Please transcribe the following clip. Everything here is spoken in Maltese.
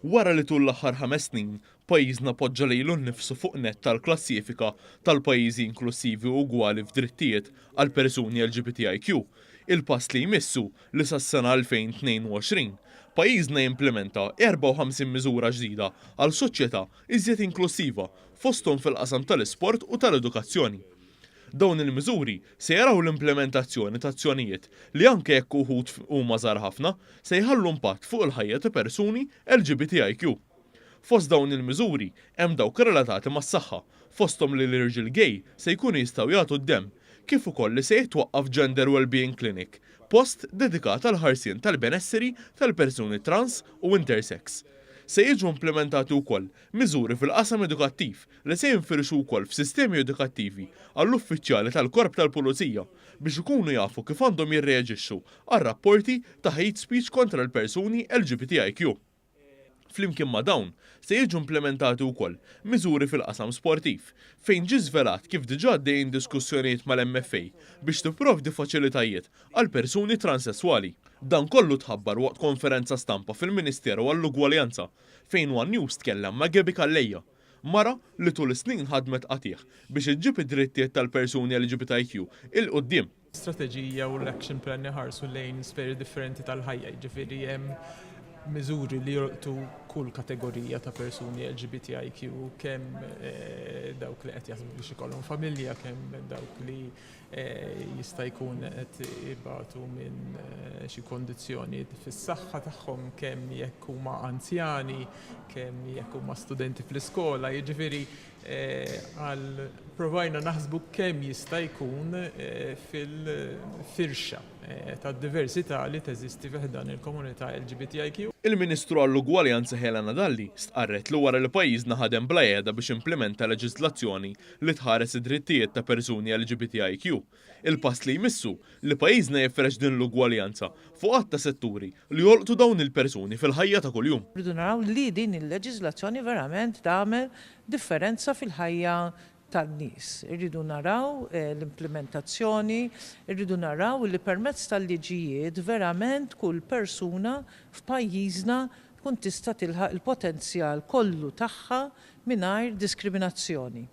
Wara li tul l-aħħar 5 snin, pajjiżna poġġa lilu nnifsu fuq net tal-klassifika tal-pajjiżi inklusivi u ugwali f'drittijiet għal persuni LGBTIQ, il-pass li jmissu li sas-sena 2022 pajjiżna jimplementa 54 miżura ġdida għal soċjetà iżjed inklusiva fosthom fil-qasam tal-isport u tal-edukazzjoni. Dawn il-miżuri se jaraw l-implementazzjoni ta' azzjonijiet li anke jekk uħud huma żgħar ħafna se jħallu impatt fuq il-ħajja ta' persuni LGBTIQ. Fost dawn il-miżuri hemm dawk relatati mas-saħħa, fosthom li l-irġiel gay se jkunu jistgħu jagħtu d-demm, kif ukoll li se jitwaqqaf Gender Wellbeing Clinic, post dedikat għal ħarsien tal-benesseri tal-persuni trans u intersex. Se jiġu implementati wkoll miżuri fil-qasam edukattiv li se jinfirxu wkoll f'sistemi edukattivi għall-uffiċjali tal-Korp tal-Pulizija biex ikunu jafu kif għandhom jirreaġixxu għar-rapporti ta' hate speech kontra l-persuni LGBTIQ. Flimkien ma' dawn se jiġu implementati wkoll miżuri fil-qasam sportiv fejn ġie żvelat kif diġà għaddejjin diskussjonijiet mal-MFA biex tipprovdi faċilitajiet għal persuni transessuali. Dan kollu tħabbar waqt konferenza stampa fil-Ministeru għall-Ugwaljanza fejn One News tkellem ma' Gebi Kallejja, mara li tul is-snin ħadmet qatih biex iġġib id-drittijiet tal-persuni LGBTIQ il-qudiem. Strateġija u l-action plan ħarsu lejn sferi differenti tal-ħajja, ġifieri hemm miżuri li jorqtu kull kategorija ta' persuni LGBTIQ, kemm dawk li qed jaħsbu biex ikollhom familja, kemm dawk li jista' jkun qed ibatu minn xi kondizzjoni fis-saħħa tagħhom, kemm jekk huma anzjani, kemm jekk huma studenti fl-iskola, jiġifieri għal provajna naħsbu kemm jista' jkun fil-firxa tad-diversità li teżisti fih dan il-komunità LGBTIQ. Il-Ministru għall-Ugwaljanza Helena Dalli stqarret li wara li pajjiżna ħadem bla qiegħda biex implementa leġiżlazzjoni li tħares id-drittijiet ta' persuni LGBTIQ. Il-pass li jmissu li pajjiżna jifrex din l-ugwaljanza fuq qatt ta' setturi li jolqtu dawn il-persuni fil-ħajja ta' kuljum. Rridu naraw li din il-leġiżlazzjoni verament tagħmel differenza fil-ħajja tan-nies. Irridu naraw l-implementazzjoni, irridu naraw li permezz tal-liġijiet verament kull persuna f'pajjiżna tkun tista' tilħaq il-potenzjal kollu tagħha mingħajr diskriminazzjoni.